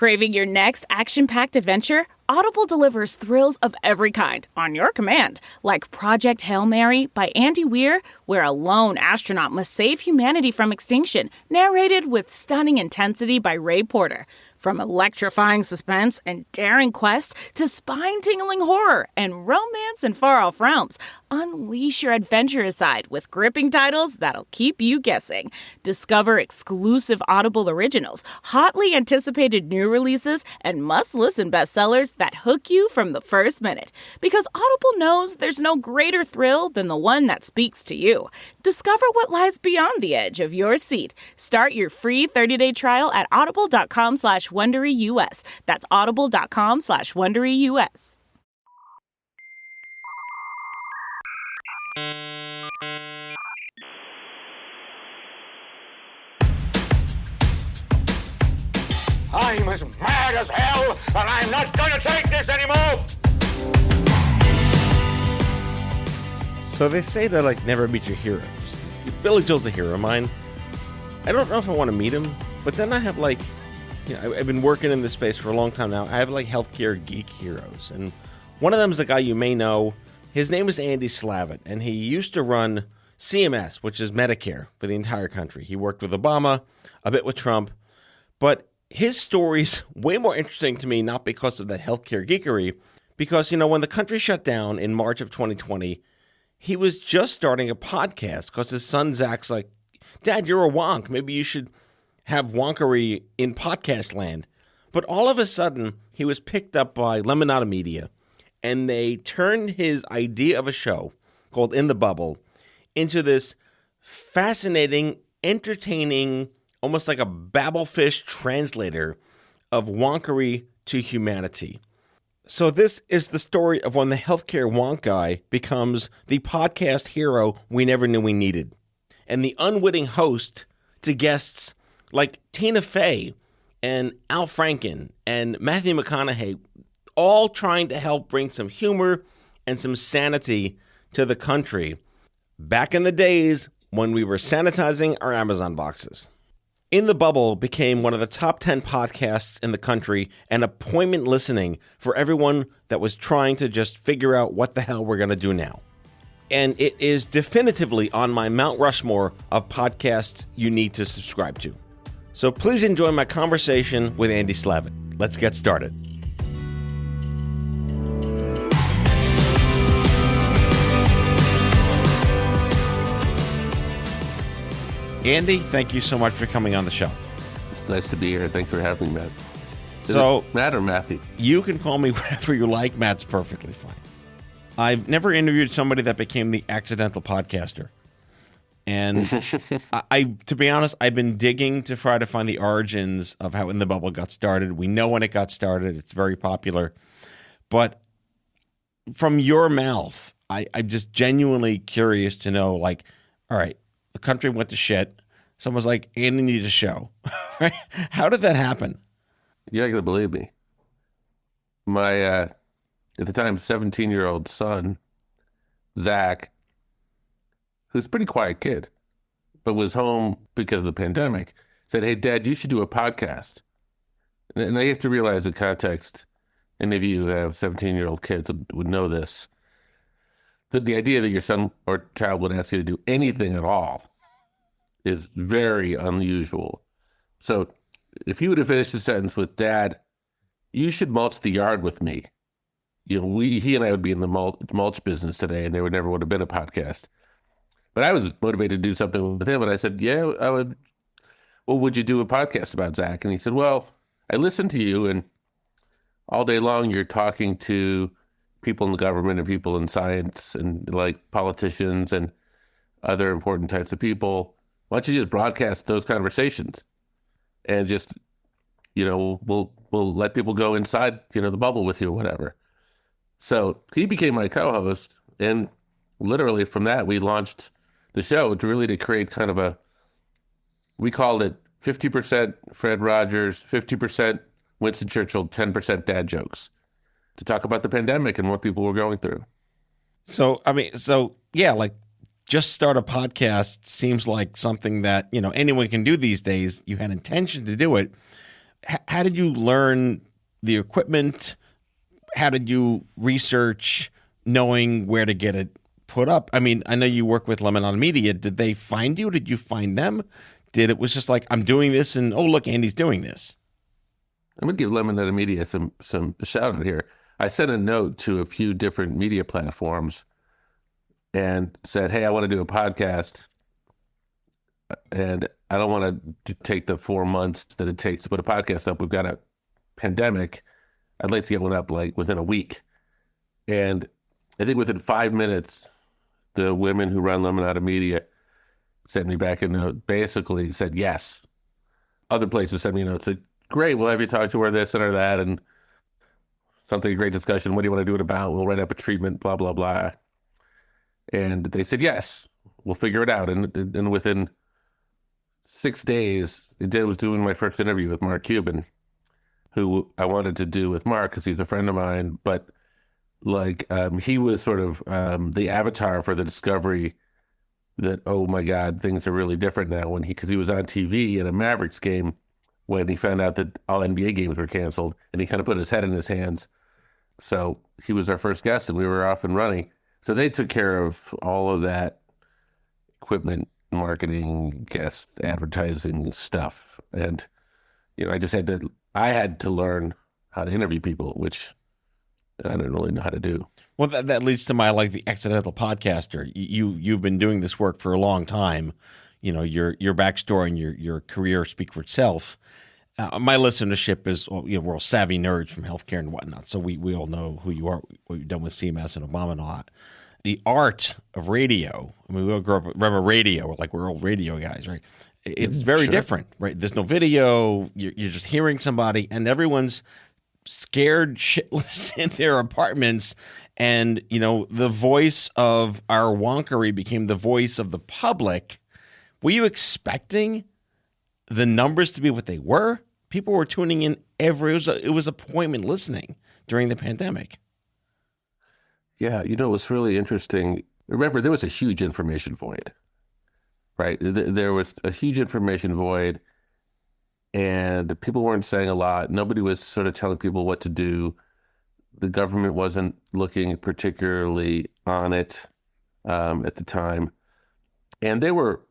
Craving your next action-packed adventure? Audible delivers thrills of every kind on your command, like Project Hail Mary by Andy Weir, where a lone astronaut must save humanity from extinction, narrated with stunning intensity by Ray Porter. From electrifying suspense and daring quest to spine-tingling horror and romance in far-off realms, unleash your adventurous side with gripping titles that'll keep you guessing. Discover exclusive Audible originals, hotly anticipated new releases, and must-listen bestsellers that hook you from the first minute. Because Audible knows there's no greater thrill than the one that speaks to you. Discover what lies beyond the edge of your seat. Start your free 30-day trial at audible.com/WonderyUS. That's audible.com/WonderyUS. I'm as mad as hell, and I'm not gonna take this anymore! So they say that, never meet your heroes. Billy Joel's a hero of mine. I don't know if I want to meet him, but then I have, I've been working in this space for a long time now. I have, healthcare geek heroes, and one of them is a guy you may know. His name is Andy Slavitt, and he used to run CMS, which is Medicare for the entire country. He worked with Obama, a bit with Trump, but his story's way more interesting to me, not because of that healthcare geekery, because, when the country shut down in March of 2020, he was just starting a podcast because his son Zach's like, Dad, you're a wonk. Maybe you should have wonkery in podcast land. But all of a sudden, he was picked up by Lemonada Media, and they turned his idea of a show called In the Bubble into this fascinating, entertaining, almost like a Babelfish translator of wonkery to humanity. So this is the story of when the healthcare wonk guy becomes the podcast hero we never knew we needed, and the unwitting host to guests like Tina Fey and Al Franken and Matthew McConaughey, all trying to help bring some humor and some sanity to the country back in the days when we were sanitizing our Amazon boxes. In the Bubble became one of the top 10 podcasts in the country and appointment listening for everyone that was trying to just figure out what the hell we're going to do now. And it is definitively on my Mount Rushmore of podcasts you need to subscribe to. So please enjoy my conversation with Andy Slavitt. Let's get started. Andy, thank you so much for coming on the show. Nice to be here. Thanks for having me, Matt. So, Matt or Matthew? You can call me whatever you like. Matt's perfectly fine. I've never interviewed somebody that became the accidental podcaster. And to be honest, I've been digging to try to find the origins of how In the Bubble got started. We know when it got started. It's very popular. But from your mouth, I'm just genuinely curious to know, all right, the country went to shit. Someone's like, Andy needs a show. Right? How did that happen? You're not going to believe me. My, at the time, 17-year-old son, Zach, who's a pretty quiet kid, but was home because of the pandemic, said, hey, Dad, you should do a podcast. And I have to realize the context. Any of you who have 17-year-old kids would know this. The idea that your son or child would ask you to do anything at all is very unusual. So if he would have finished the sentence with, Dad, you should mulch the yard with me, he and I would be in the mulch business today, and there never would have been a podcast. But I was motivated to do something with him, and I said, yeah, I would. Well, would you do a podcast about Zach? And he said, well, I listened to you, and all day long you're talking to people in the government and people in science and politicians and other important types of people. Why don't you just broadcast those conversations and just, we'll let people go inside, the bubble with you or whatever. So he became my co-host, and literally from that, we launched the show to create kind of we called it 50% Fred Rogers, 50% Winston Churchill, 10% dad jokes, to talk about the pandemic and what people were going through. So just start a podcast seems like something that, anyone can do these days. You had intention to do it. how did you learn the equipment? How did you research knowing where to get it put up? I mean, I know you work with Lemonade Media. Did they find you? Did you find them? It was just like, I'm doing this and, oh, look, Andy's doing this? I'm going to give Lemonade Media some shout out here. I sent a note to a few different media platforms and said, hey, I want to do a podcast. And I don't want to take the 4 months that it takes to put a podcast up. We've got a pandemic. I'd like to get one up like within a week. And I think within 5 minutes, the women who run Lemonade Media sent me back a note, basically said yes. Other places sent me a note, said, great, we'll have you talk to her this and or that, and something, a great discussion. What do you want to do it about? We'll write up a treatment, blah, blah, blah. And they said, yes, we'll figure it out. And within 6 days, I was doing my first interview with Mark Cuban, who I wanted to do with Mark because he's a friend of mine, but like he was sort of the avatar for the discovery that, oh my God, things are really different now, because he was on TV at a Mavericks game when he found out that all NBA games were canceled, and he kind of put his head in his hands. So he was our first guest, and we were off and running. So they took care of all of that equipment, marketing, guest advertising stuff. And, I had to learn how to interview people, which I didn't really know how to do. Well, that leads to my, the accidental podcaster. You've been doing this work for a long time. Your backstory and your career speak for itself. My listenership is, we're all savvy nerds from healthcare and whatnot, so we all know who you are, what you've done with CMS and Obama and all that. The art of radio, I mean, we all grew up, remember radio, we're all radio guys, right? It's very different, right? There's no video, you're just hearing somebody, and everyone's scared shitless in their apartments, and, the voice of our wonkery became the voice of the public. Were you expecting the numbers to be what they were? People were tuning in it was appointment listening during the pandemic. Yeah, it was really interesting. Remember, there was a huge information void, right? There was a huge information void, and people weren't saying a lot. Nobody was sort of telling people what to do. The government wasn't looking particularly on it at the time. And there were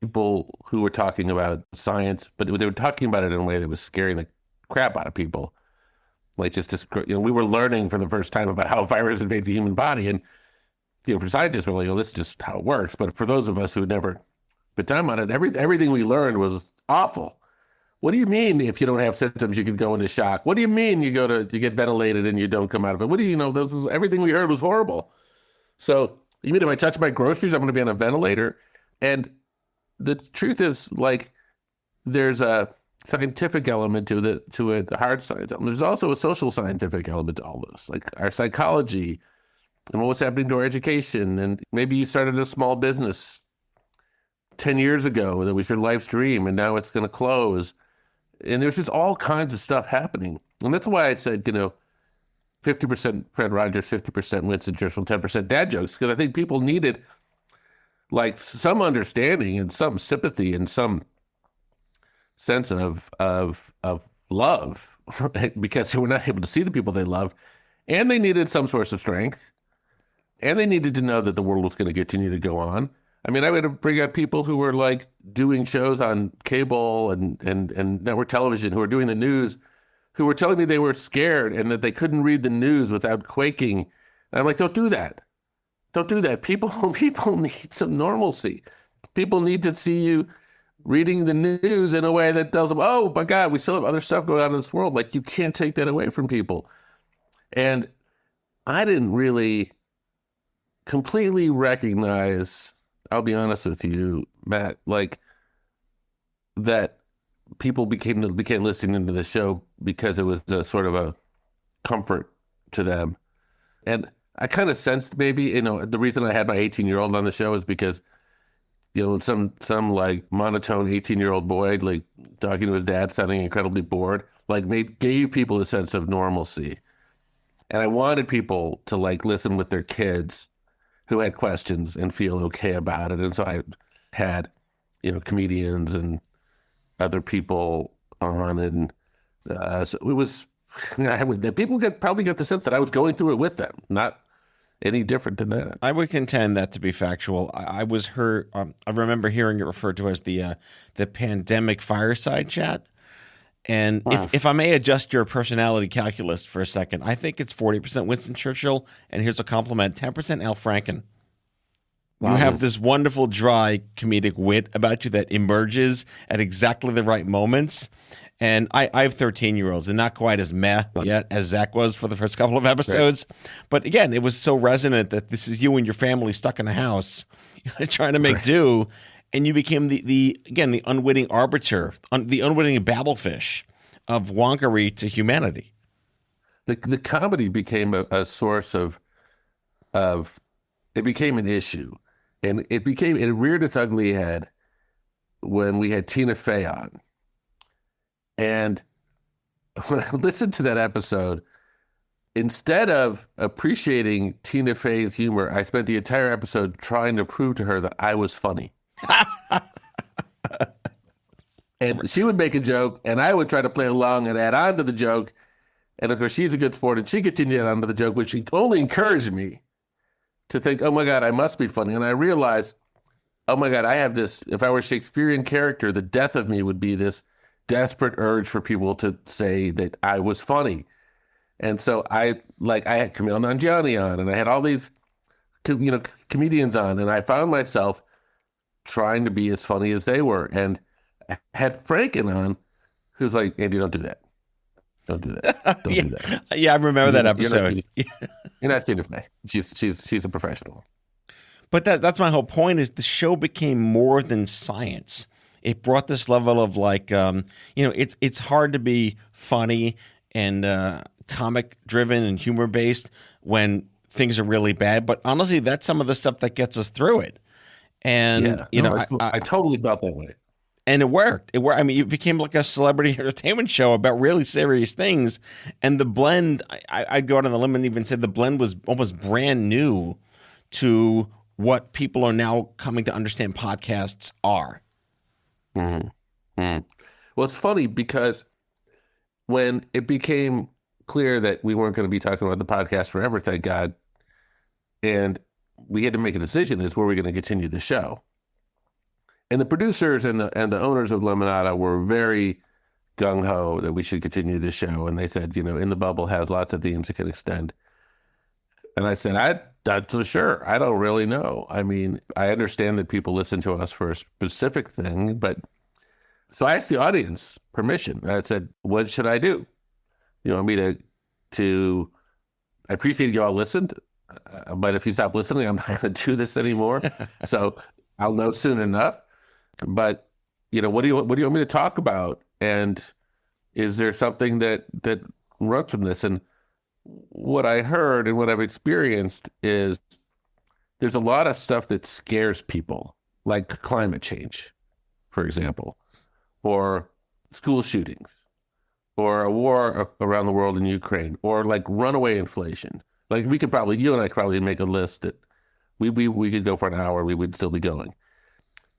people who were talking about science, but they were talking about it in a way that was scaring the crap out of people. We were learning for the first time about how a virus invades the human body. And, for scientists, we're like, this is just how it works. But for those of us who had never put time on it, everything we learned was awful. What do you mean if you don't have symptoms, you could go into shock? What do you mean you get ventilated and you don't come out of it? What do you know? Everything we heard was horrible. So you mean if I touch my groceries, I'm going to be on a ventilator? And the truth is, there's a scientific element to it, the hard science. There's also a social scientific element to all this, like our psychology and what's happening to our education. And maybe you started a small business 10 years ago that was your life's dream, and now it's going to close. And there's just all kinds of stuff happening. And that's why I said, 50% Fred Rogers, 50% Winston Churchill, 10% dad jokes, because I think people needed some understanding and some sympathy and some sense of love because they were not able to see the people they love, and they needed some source of strength, and they needed to know that the world was going to continue to go on. I mean, I would bring out people who were doing shows on cable and network television, who were doing the news, who were telling me they were scared and that they couldn't read the news without quaking. And I'm like, don't do that. Don't do that. People need some normalcy. People need to see you reading the news in a way that tells them, oh my God, we still have other stuff going on in this world. You can't take that away from people. And I didn't really completely recognize, I'll be honest with you, Matt, that people became listening to the show because it was a sort of a comfort to them. And I kind of sensed maybe, the reason I had my 18-year-old on the show is because, some monotone 18-year-old boy, talking to his dad, sounding incredibly bored, gave people a sense of normalcy. And I wanted people to listen with their kids who had questions and feel okay about it. And so I had, comedians and other people on, and So it was, people probably get the sense that I was going through it with them, not any different than that. I would contend that to be factual. I was heard. I remember hearing it referred to as the pandemic fireside chat. And if I may adjust your personality calculus for a second, I think it's 40% Winston Churchill, and here's a compliment: 10% Al Franken. Wow. You have this wonderful, dry, comedic wit about you that emerges at exactly the right moments. And I have 13-year-olds, and not quite as meh yet as Zach was for the first couple of episodes. Right. But again, it was so resonant that this is you and your family stuck in a house trying to make do. And you became the unwitting arbiter, the unwitting babblefish of wonkery to humanity. The comedy became a source of it became an issue, and it reared its ugly head when we had Tina Fey on. And when I listened to that episode, instead of appreciating Tina Fey's humor, I spent the entire episode trying to prove to her that I was funny. And she would make a joke, and I would try to play along and add on to the joke. And of course, she's a good sport, and she continued to add on to the joke, which only encouraged me to think, oh my God, I must be funny. And I realized, oh my God, I have this, if I were a Shakespearean character, the death of me would be this desperate urge for people to say that I was funny. And so I had Camille Nanjiani on, and I had all these, comedians on, and I found myself trying to be as funny as they were. And I had Franken on, who's like, Andy, don't do that. Don't do that. Don't do that. Yeah, I remember that episode. You're not Tina Fey. She's a professional. But that's my whole point, is the show became more than science. It brought this level of it's hard to be funny and comic driven and humor based when things are really bad. But honestly, that's some of the stuff that gets us through it. And I totally felt that way. And it worked. It worked. I mean, it became like a celebrity entertainment show about really serious things. And the blend, I'd go out on the limb and even say the blend was almost brand new to what people are now coming to understand podcasts are. Mm-hmm. Mm-hmm. Well, it's funny because when it became clear that we weren't going to be talking about the podcast forever, thank God, and we had to make a decision as where we're going to continue the show. And the producers and the owners of Lemonada were very gung-ho that we should continue this show. And they said, In the Bubble has lots of themes it can extend. And I said, I'm not so sure. I don't really know. I mean, I understand that people listen to us for a specific thing, but so I asked the audience permission. I said, what should I do? You want me to I appreciate you all listened, but if you stop listening, I'm not going to do this anymore. So I'll know soon enough. But, what do you want me to talk about? And is there something that runs from this? And what I heard and what I've experienced is there's a lot of stuff that scares people, like climate change, for example, or school shootings, or a war around the world in Ukraine, or like runaway inflation. Like you and I could probably make a list that we could go for an hour, we would still be going.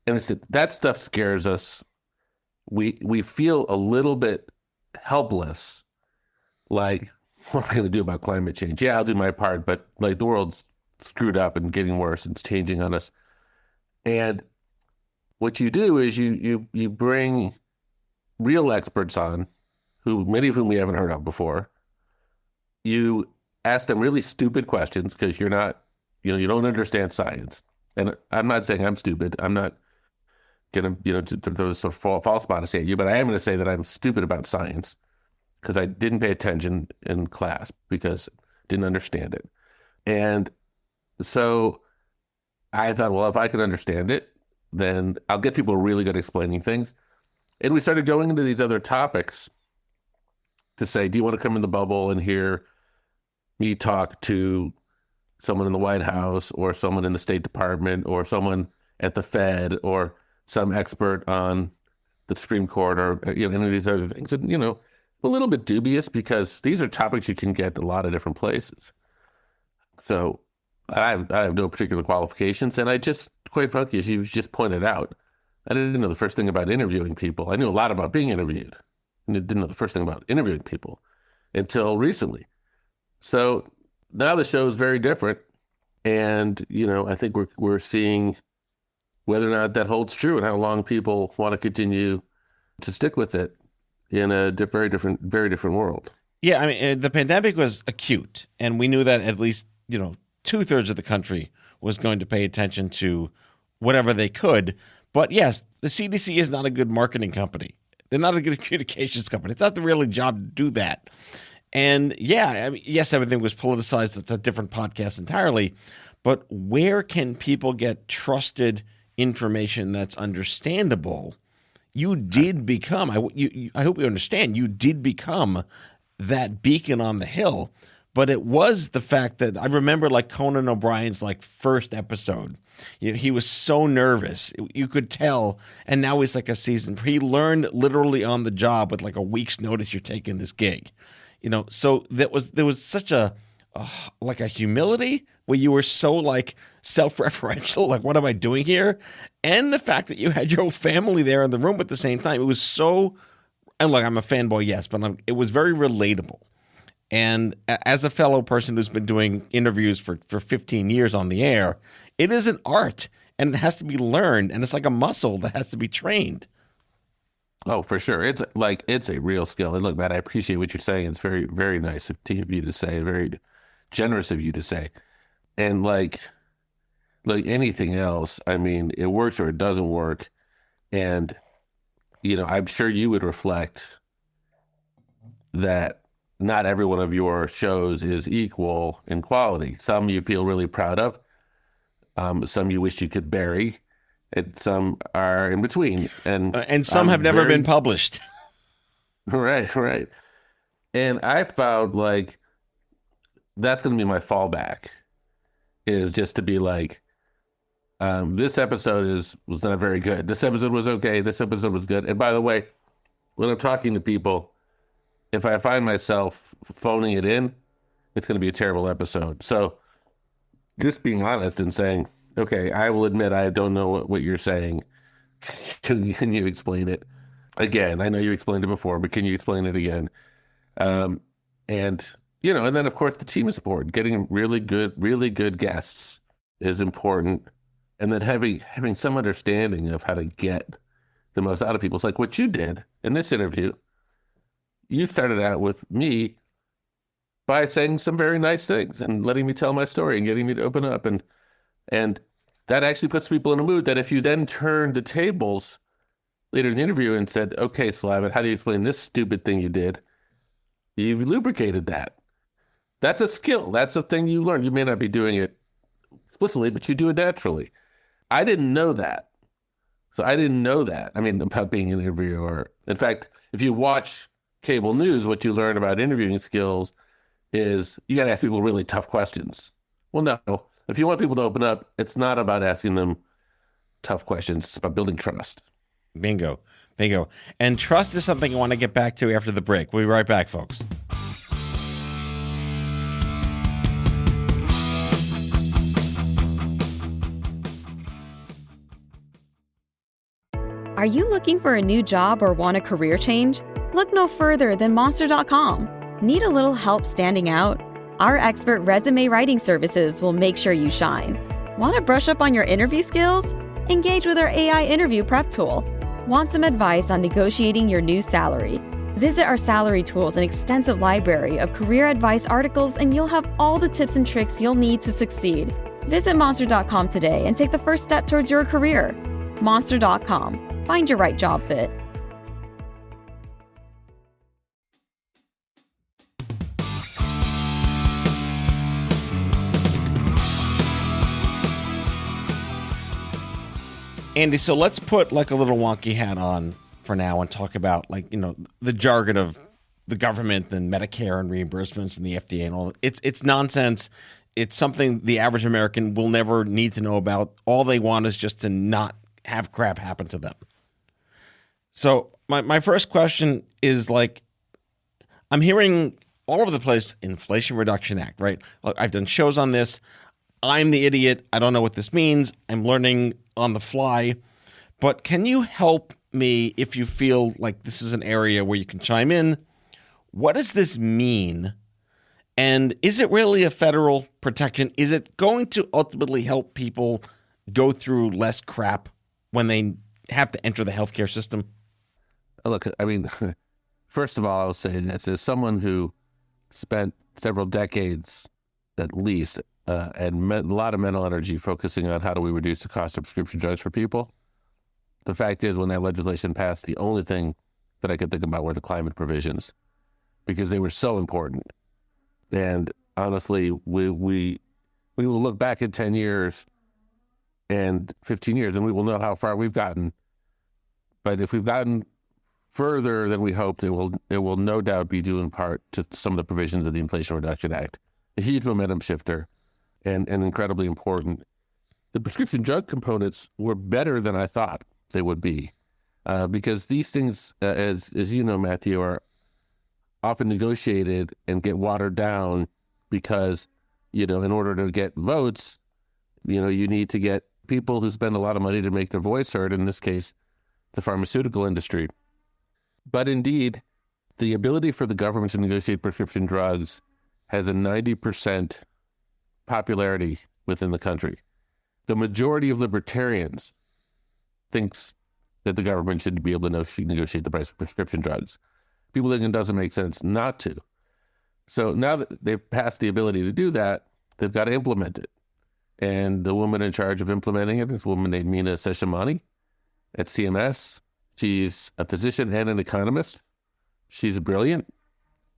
And it's that stuff scares us. We feel a little bit helpless, like, what am I going to do about climate change? Yeah, I'll do my part, but like the world's screwed up and getting worse and it's changing on us. And what you do is you bring real experts on, many of whom we haven't heard of before. You ask them really stupid questions because you're not, you don't understand science. And I'm not saying I'm stupid. I'm not going to throw this false modesty at you, but I am going to say that I'm stupid about science because I didn't pay attention in class because I didn't understand it. And so I thought, well, if I can understand it, then I'll get people really good at explaining things. And we started going into these other topics to say, do you want to come in the bubble and hear me talk to someone in the White House or someone in the State Department or someone at the Fed or some expert on the Supreme Court or any of these other things? And, a little bit dubious because these are topics you can get a lot of different places. So I have no particular qualifications. And I just, quite frankly, as you just pointed out, I didn't know the first thing about interviewing people. I knew a lot about being interviewed. didn't know the first thing about interviewing people until recently. So now the show is very different. And, I think we're seeing whether or not that holds true and how long people want to continue to stick with it in a very different world. Yeah, I mean, the pandemic was acute, and we knew that at least, 2/3 of the country was going to pay attention to whatever they could. But yes, the CDC is not a good marketing company. They're not a good communications company. It's not the really job to do that. And yeah, I mean, yes, everything was politicized. It's a different podcast entirely. But where can people get trusted information that's understandable? You did become, I hope you understand, you did become that beacon on the hill. But it was the fact that I remember like Conan O'Brien's like first episode. He was so nervous. You could tell. And now he's like a seasoned. He learned literally on the job with like a week's notice you're taking this gig. So there was such a humility where you were so like self-referential, like what am I doing here? And the fact that you had your whole family there in the room at the same time. It was so, and look, I'm a fanboy, yes, but it was very relatable. And as a fellow person who's been doing interviews for 15 years on the air, it is an art and it has to be learned. And it's like a muscle that has to be trained. Oh, for sure. It's a real skill. And look, Matt, I appreciate what you're saying. It's very, very nice of you to say, very generous of you to say. And like anything else, I mean, it works or it doesn't work. And, I'm sure you would reflect that not every one of your shows is equal in quality. Some you feel really proud of. Some you wish you could bury. And some are in between. And some have never been published. Right. And I found like that's going to be my fallback, is just to be like, this episode was not very good. This episode was okay. This episode was good. And by the way, when I'm talking to people, if I find myself phoning it in, it's going to be a terrible episode. So just being honest and saying, okay, I will admit I don't know what you're saying. Can you explain it again? I know you explained it before, but can you explain it again? And then of course the team is important. Getting really good guests is important. And then having some understanding of how to get the most out of people. It's like what you did in this interview. You started out with me by saying some very nice things and letting me tell my story and getting me to open up. And that actually puts people in a mood that if you then turn the tables later in the interview and said, okay, Slavitt, how do you explain this stupid thing you did? You've lubricated that. That's a skill. That's a thing you learn. You may not be doing it explicitly, but you do it naturally. I didn't know that. So I didn't know that. I mean, about being an interviewer. In fact, if you watch cable news, what you learn about interviewing skills is you got to ask people really tough questions. Well, no. If you want people to open up, it's not about asking them tough questions. It's about building trust. Bingo. And trust is something I want to get back to after the break. We'll be right back, folks. Are you looking for a new job or want a career change? Look no further than Monster.com. Need a little help standing out? Our expert resume writing services will make sure you shine. Want to brush up on your interview skills? Engage with our AI interview prep tool. Want some advice on negotiating your new salary? Visit our salary tools and extensive library of career advice articles, and you'll have all the tips and tricks you'll need to succeed. Visit Monster.com today and take the first step towards your career. Monster.com. Find your right job fit. Andy, so let's put like a little wonky hat on for now and talk about the jargon of the government and Medicare and reimbursements and the FDA and all that. It's nonsense. It's something the average American will never need to know about. All they want is just to not have crap happen to them. So my first question is I'm hearing all over the place, Inflation Reduction Act, right? Look, I've done shows on this. I'm the idiot. I don't know what this means. I'm learning on the fly. But can you help me, if you feel like this is an area where you can chime in, what does this mean? And is it really a federal protection? Is it going to ultimately help people go through less crap when they have to enter the healthcare system? Look, I mean, first of all, I'll say this as someone who spent several decades at least and a lot of mental energy focusing on how do we reduce the cost of prescription drugs for people. The fact is, when that legislation passed, the only thing that I could think about were the climate provisions because they were so important. And honestly, we will look back in 10 years and 15 years and we will know how far we've gotten. But if we've gotten further than we hoped, it will no doubt be due in part to some of the provisions of the Inflation Reduction Act, a huge momentum shifter and incredibly important. The prescription drug components were better than I thought they would be because these things, as you know, Matthew, are often negotiated and get watered down because, in order to get votes, you need to get people who spend a lot of money to make their voice heard, in this case, the pharmaceutical industry. But indeed, the ability for the government to negotiate prescription drugs has a 90% popularity within the country. The majority of libertarians thinks that the government should be able to negotiate the price of prescription drugs. People think it doesn't make sense not to. So now that they've passed the ability to do that, they've got to implement it. And the woman in charge of implementing it is a woman named Mina Seshamani at CMS. She's a physician and an economist. She's brilliant.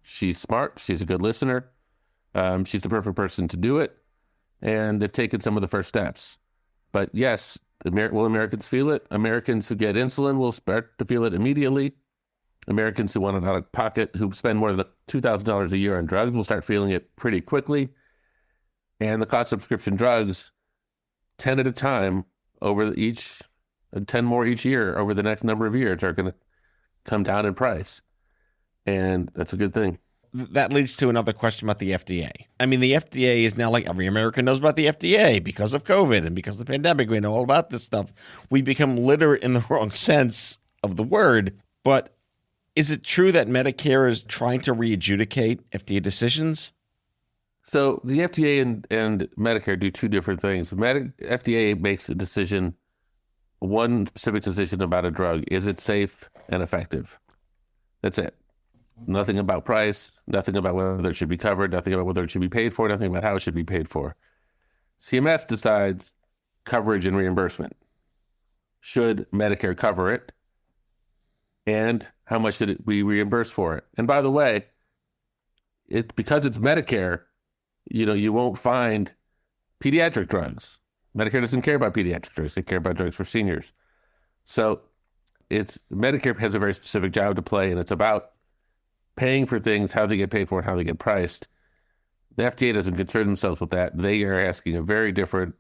She's smart. She's a good listener. She's the perfect person to do it. And they've taken some of the first steps. But yes, will Americans feel it? Americans who get insulin will start to feel it immediately. Americans who want it out of pocket, who spend more than $2,000 a year on drugs, will start feeling it pretty quickly. And the cost of prescription drugs, 10 at a time, over 10 more each year over the next number of years, are going to come down in price. And that's a good thing. That leads to another question about the FDA. I mean, the FDA is now like every American knows about the FDA because of COVID and because of the pandemic. We know all about this stuff. We become literate in the wrong sense of the word. But is it true that Medicare is trying to re-adjudicate FDA decisions? So the FDA and Medicare do two different things. FDA makes a decision, one specific decision about a drug. Is it safe and effective? That's it. Nothing about price, nothing about whether it should be covered, nothing about whether it should be paid for, nothing about how it should be paid for. CMS decides coverage and reimbursement. Should Medicare cover it? And how much should we reimburse for it? And by the way, because it's Medicare, you won't find pediatric drugs. Medicare doesn't care about pediatric drugs. They care about drugs for seniors. So Medicare has a very specific job to play, and it's about paying for things, how they get paid for, and how they get priced. The FDA doesn't concern themselves with that. They are asking a very different,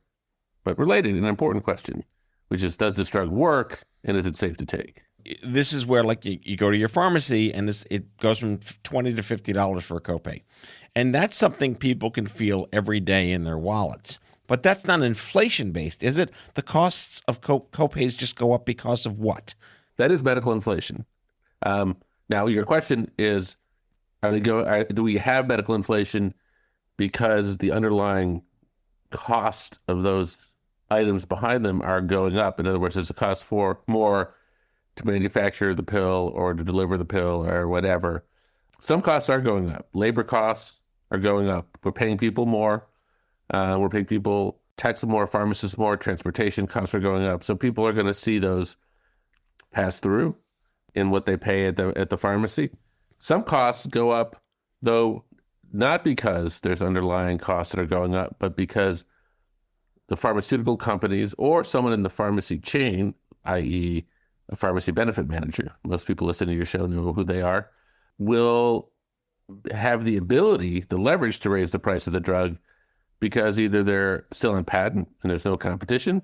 but related and important question, which is, does this drug work, and is it safe to take? This is where, like, you go to your pharmacy, and it goes from $20 to $50 for a copay. And that's something people can feel every day in their wallets. But that's not inflation-based, is it? The costs of copays just go up because of what? That is medical inflation. Now, your question is, do we have medical inflation because the underlying cost of those items behind them are going up? In other words, does it cost more to manufacture the pill or to deliver the pill or whatever? Some costs are going up. Labor costs are going up. We're paying people more. We're paying people tax more, pharmacists more, transportation costs are going up. So people are going to see those pass through in what they pay at the pharmacy. Some costs go up, though, not because there's underlying costs that are going up, but because the pharmaceutical companies or someone in the pharmacy chain, i.e. a pharmacy benefit manager, most people listening to your show know who they are, will have the ability, the leverage to raise the price of the drug because either they're still on patent and there's no competition,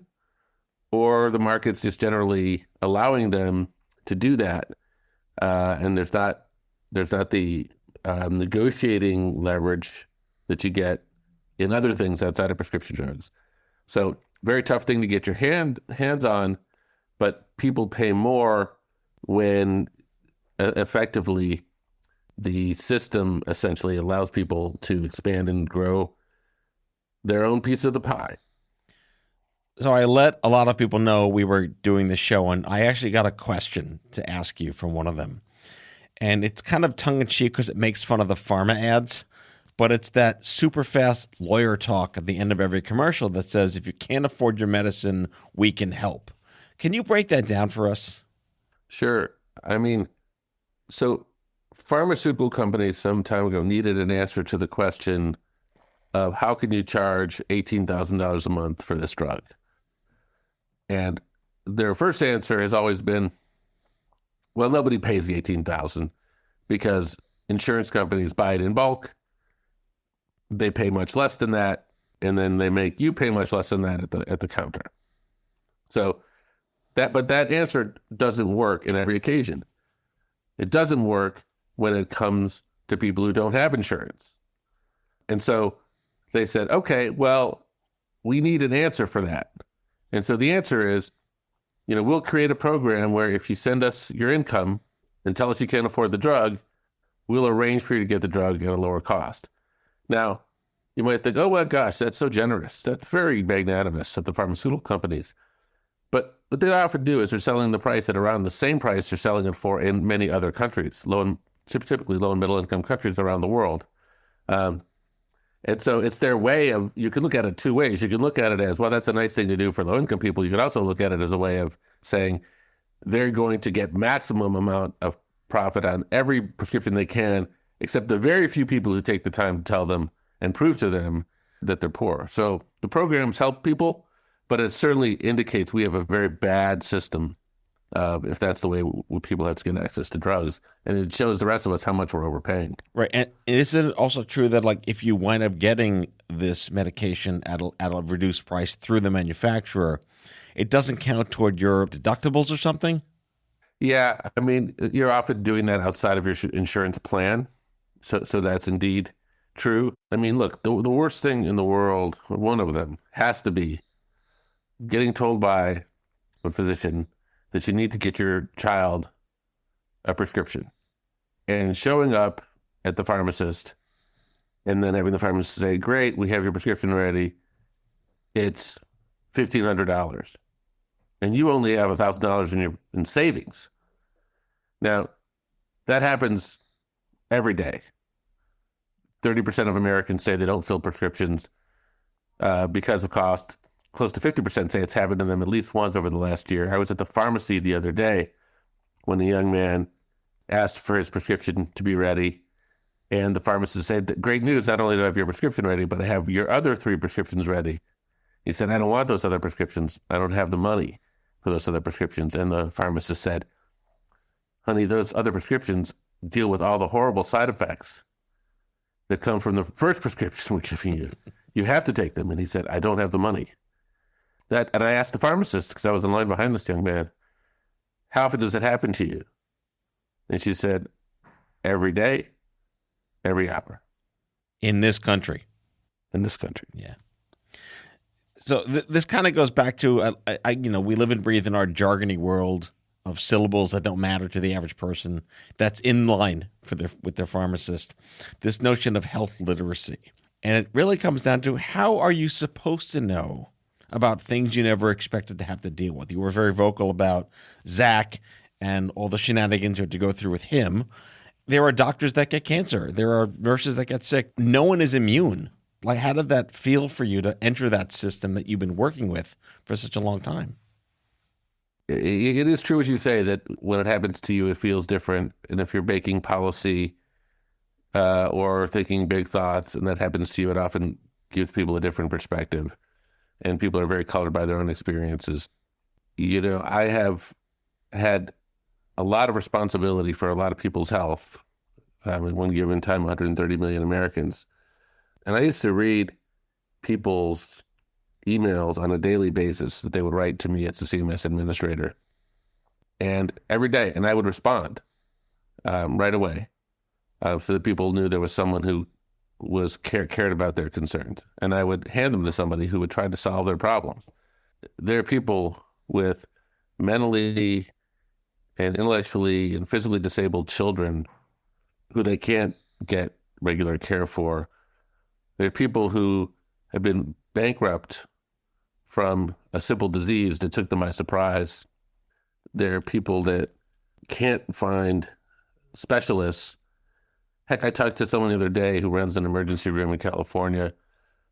or the market's just generally allowing them to do that, and there's not the negotiating leverage that you get in other things outside of prescription drugs. So very tough thing to get your hands on, but people pay more when effectively the system essentially allows people to expand and grow their own piece of the pie. So I let a lot of people know we were doing this show, and I actually got a question to ask you from one of them. And it's kind of tongue-in-cheek because it makes fun of the pharma ads, but it's that super fast lawyer talk at the end of every commercial that says, if you can't afford your medicine, we can help. Can you break that down for us? Sure. I mean, so pharmaceutical companies some time ago needed an answer to the question of how can you charge $18,000 a month for this drug? And their first answer has always been, well, nobody pays the $18,000 because insurance companies buy it in bulk. They pay much less than that, and then they make you pay much less than that at the counter. So but that answer doesn't work in every occasion. It doesn't work when it comes to people who don't have insurance. And so they said, okay, well, we need an answer for that. And so the answer is, we'll create a program where if you send us your income and tell us you can't afford the drug, we'll arrange for you to get the drug at a lower cost. Now, you might think, oh, my gosh, that's so generous. That's very magnanimous of the pharmaceutical companies. But what they often do is they're selling the price at around the same price they're selling it for in many other countries, typically low and middle income countries around the world. And so it's their way of, you can look at it two ways. You can look at it as, well, that's a nice thing to do for low income people. You can also look at it as a way of saying they're going to get maximum amount of profit on every prescription they can, except the very few people who take the time to tell them and prove to them that they're poor. So the programs help people, but it certainly indicates we have a very bad system if that's the way people have to get access to drugs. And it shows the rest of us how much we're overpaying. Right. And isn't it also true that, like, if you wind up getting this medication at a reduced price through the manufacturer, it doesn't count toward your deductibles or something? Yeah. I mean, you're often doing that outside of your insurance plan. So that's indeed true. I mean, look, the worst thing in the world, one of them, has to be getting told by a physician that you need to get your child a prescription and showing up at the pharmacist and then having the pharmacist say, great, we have your prescription ready. It's $1,500. And you only have $1,000 in savings. Now, that happens every day. 30% of Americans say they don't fill prescriptions because of cost. Close to 50% say it's happened to them at least once over the last year. I was at the pharmacy the other day when a young man asked for his prescription to be ready. And the pharmacist said, great news, not only do I have your prescription ready, but I have your other 3 prescriptions ready. He said, I don't want those other prescriptions. I don't have the money for those other prescriptions. And the pharmacist said, honey, those other prescriptions deal with all the horrible side effects that come from the first prescription we're giving you. You have to take them. And he said, I don't have the money. And I asked the pharmacist, because I was in line behind this young man, how often does it happen to you? And she said, every day, every hour. In this country. In this country. Yeah. So this kind of goes back to, we live and breathe in our jargony world of syllables that don't matter to the average person. That's in line with their pharmacist. This notion of health literacy. And it really comes down to, how are you supposed to know about things you never expected to have to deal with? You were very vocal about Zach and all the shenanigans you had to go through with him. There are doctors that get cancer. There are nurses that get sick. No one is immune. Like, how did that feel for you to enter that system that you've been working with for such a long time? It is true, as you say, that when it happens to you, it feels different. And if you're making policy or thinking big thoughts, and that happens to you, it often gives people a different perspective. And people are very colored by their own experiences. I have had a lot of responsibility for a lot of people's health. One given time, 130 million Americans. And I used to read people's emails on a daily basis that they would write to me as the CMS administrator. And every day, and I would respond right away. So that people knew there was someone who was cared about their concerns. And I would hand them to somebody who would try to solve their problems. There are people with mentally and intellectually and physically disabled children who they can't get regular care for. There are people who have been bankrupt from a simple disease that took them by surprise. There are people that can't find specialists. Heck, I talked to someone the other day who runs an emergency room in California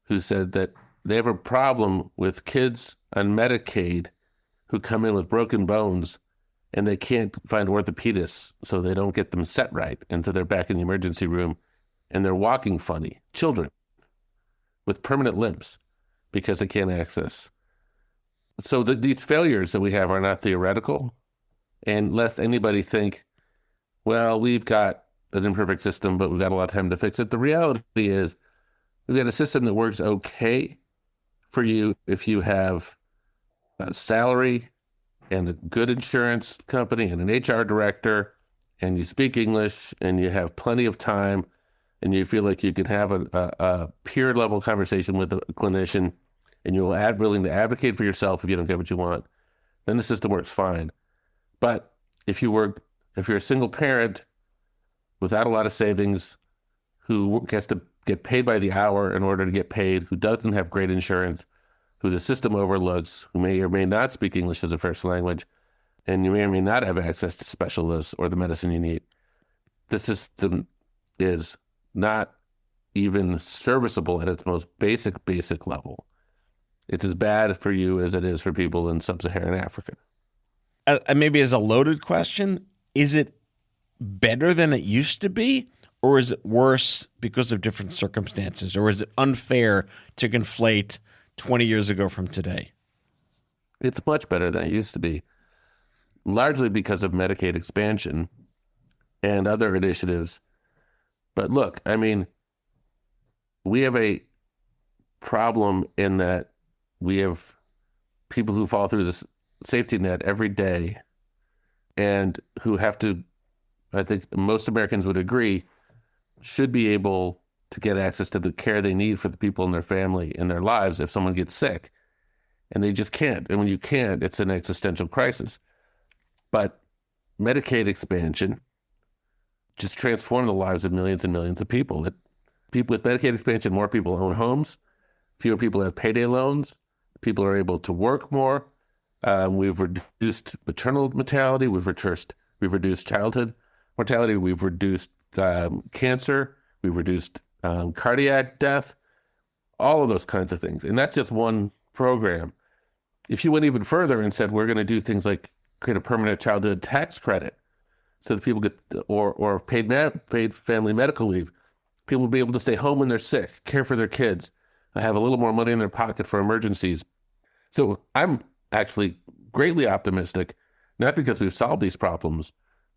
who said that they have a problem with kids on Medicaid who come in with broken bones and they can't find orthopedists, so they don't get them set right. And so they're back in the emergency room and they're walking funny. Children with permanent limps because they can't access. So these failures that we have are not theoretical. And lest anybody think, well, we've got an imperfect system, but we've got a lot of time to fix it. The reality is we've got a system that works okay for you if you have a salary and a good insurance company and an HR director, and you speak English and you have plenty of time and you feel like you can have a peer level conversation with a clinician and you'll willing to advocate for yourself if you don't get what you want, then the system works fine. But if you're a single parent without a lot of savings, who has to get paid by the hour in order to get paid, who doesn't have great insurance, who the system overlooks, who may or may not speak English as a first language, and you may or may not have access to specialists or the medicine you need, the system is not even serviceable at its most basic level. It's as bad for you as it is for people in sub-Saharan Africa. Maybe as a loaded question, is it better than it used to be, or is it worse because of different circumstances, or is it unfair to conflate 20 years ago from today? It's much better than it used to be, largely because of Medicaid expansion and other initiatives. But look, I mean, we have a problem in that we have people who fall through this safety net every day and who have to, I think most Americans would agree, should be able to get access to the care they need for the people in their family, in their lives, if someone gets sick. And they just can't. And when you can't, it's an existential crisis. But Medicaid expansion just transformed the lives of millions and millions of people. People with Medicaid expansion, more people own homes, fewer people have payday loans, people are able to work more. We've reduced maternal mortality, we've reduced childhood mortality, we've reduced cancer, we've reduced cardiac death, all of those kinds of things. And that's just one program. If you went even further and said, we're going to do things like create a permanent childhood tax credit so that people get, or paid family medical leave, people will be able to stay home when they're sick, care for their kids, have a little more money in their pocket for emergencies. So I'm actually greatly optimistic, not because we've solved these problems,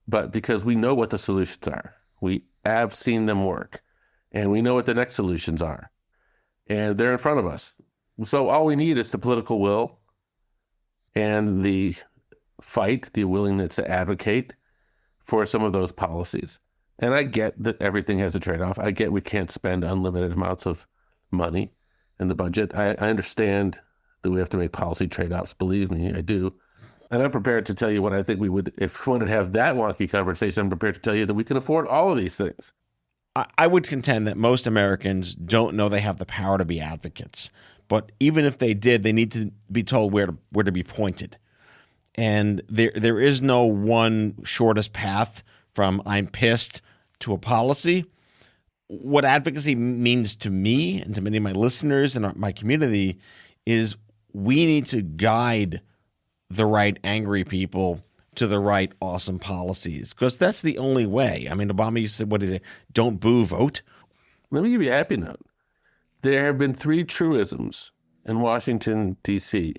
but because we know what the solutions are. We have seen them work, and we know what the next solutions are, and they're in front of us. So all we need is the political will and the fight, the willingness to advocate for some of those policies. And I get that everything has a trade-off. I get we can't spend unlimited amounts of money in the budget. I understand that we have to make policy trade-offs. Believe me, I do. And I'm prepared to tell you what I think we would, if we wanted to have that wonky conversation, I'm prepared to tell you that we can afford all of these things. I would contend that most Americans don't know they have the power to be advocates. But even if they did, they need to be told where to be pointed. And there is no one shortest path from I'm pissed to a policy. What advocacy means to me and to many of my listeners and my community is we need to guide the right angry people to the right awesome policies, because that's the only way. I mean, Obama used to say, what is it? Don't boo, vote. Let me give you a happy note. There have been 3 truisms in Washington, D.C.,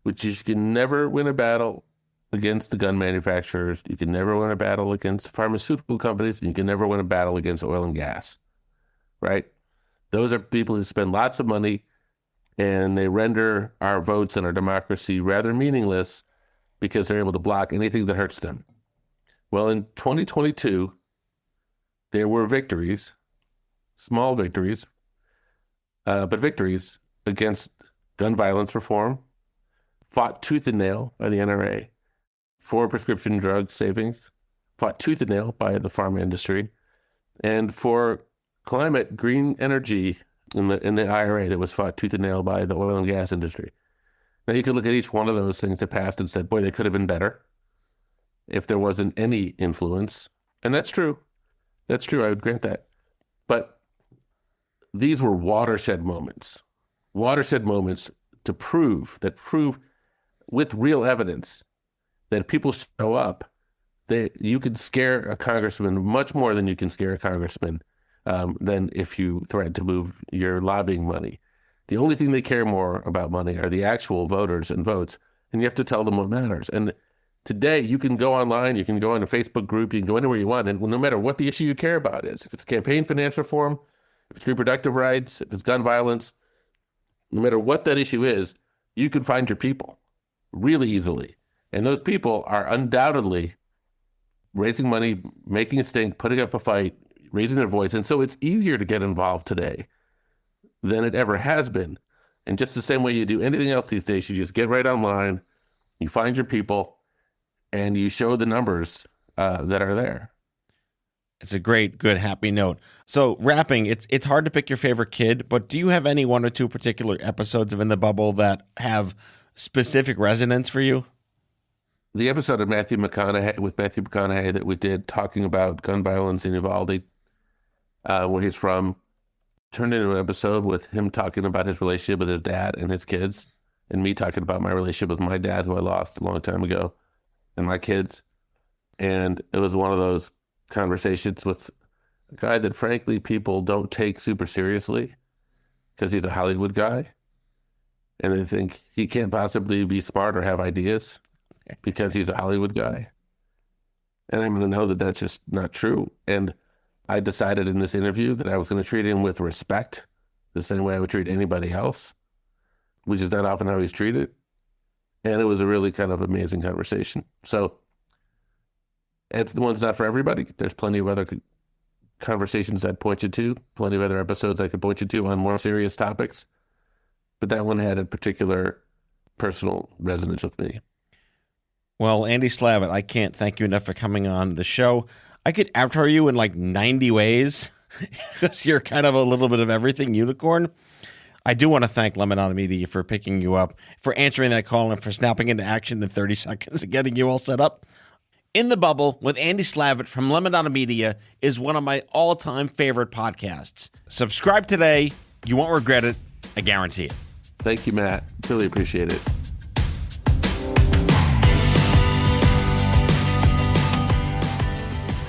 which is you can never win a battle against the gun manufacturers, you can never win a battle against pharmaceutical companies, and you can never win a battle against oil and gas, right? Those are people who spend lots of money, and they render our votes and our democracy rather meaningless because they're able to block anything that hurts them. Well, in 2022, there were victories, small victories, but victories against gun violence reform, fought tooth and nail by the NRA, for prescription drug savings, fought tooth and nail by the pharma industry, and for climate green energy in the IRA that was fought tooth and nail by the oil and gas industry. Now you could look at each one of those things that passed and said, boy, they could have been better if there wasn't any influence. And that's true. That's true. I would grant that. But these were watershed moments to prove with real evidence that people show up, that you could scare a congressman much more than you can scare a congressman than if you threaten to move your lobbying money. The only thing they care more about money are the actual voters and votes, and you have to tell them what matters. And today, you can go online, you can go in a Facebook group, you can go anywhere you want, and no matter what the issue you care about is, if it's campaign finance reform, if it's reproductive rights, if it's gun violence, no matter what that issue is, you can find your people really easily. And those people are undoubtedly raising money, making a stink, putting up a fight, raising their voice. And so it's easier to get involved today than it ever has been. And just the same way you do anything else these days, you just get right online, you find your people, and you show the numbers that are there. It's a great, good, happy note. So wrapping, it's hard to pick your favorite kid, but do you have any one or two particular episodes of In the Bubble that have specific resonance for you? The episode of Matthew McConaughey that we did talking about gun violence in Uvalde, where he's from, turned into an episode with him talking about his relationship with his dad and his kids, and me talking about my relationship with my dad, who I lost a long time ago, and my kids. And it was one of those conversations with a guy that, frankly, people don't take super seriously because he's a Hollywood guy. And they think he can't possibly be smart or have ideas because he's a Hollywood guy. And I'm going to know that that's just not true. And I decided in this interview that I was going to treat him with respect, the same way I would treat anybody else, which is not often how he's treated. And it was a really kind of amazing conversation. So it's the one's not for everybody. There's plenty of other conversations I'd point you to, plenty of other episodes I could point you to on more serious topics. But that one had a particular personal resonance with me. Well, Andy Slavitt, I can't thank you enough for coming on the show. I could avatar you in like 90 ways because you're kind of a little bit of everything unicorn. I do want to thank Lemonade Media for picking you up, for answering that call, and for snapping into action in 30 seconds and getting you all set up. In the Bubble with Andy Slavitt from Lemonade Media is one of my all-time favorite podcasts. Subscribe today. You won't regret it. I guarantee it. Thank you, Matt. Really appreciate it.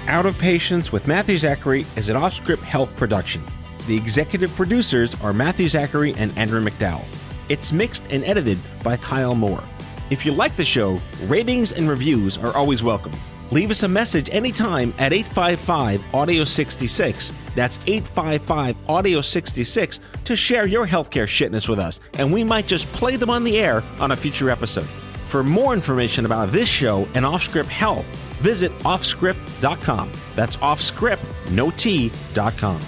Out of Patience with Matthew Zachary is an Off-Script Health production. The executive producers are Matthew Zachary and Andrew McDowell. It's mixed and edited by Kyle Moore. If you like the show, ratings and reviews are always welcome. Leave us a message anytime at 855-AUDIO-66. That's 855-AUDIO-66 to share your healthcare shitness with us, and we might just play them on the air on a future episode. For more information about this show and Off-Script Health, visit offscript.com. That's offscript, no T.com.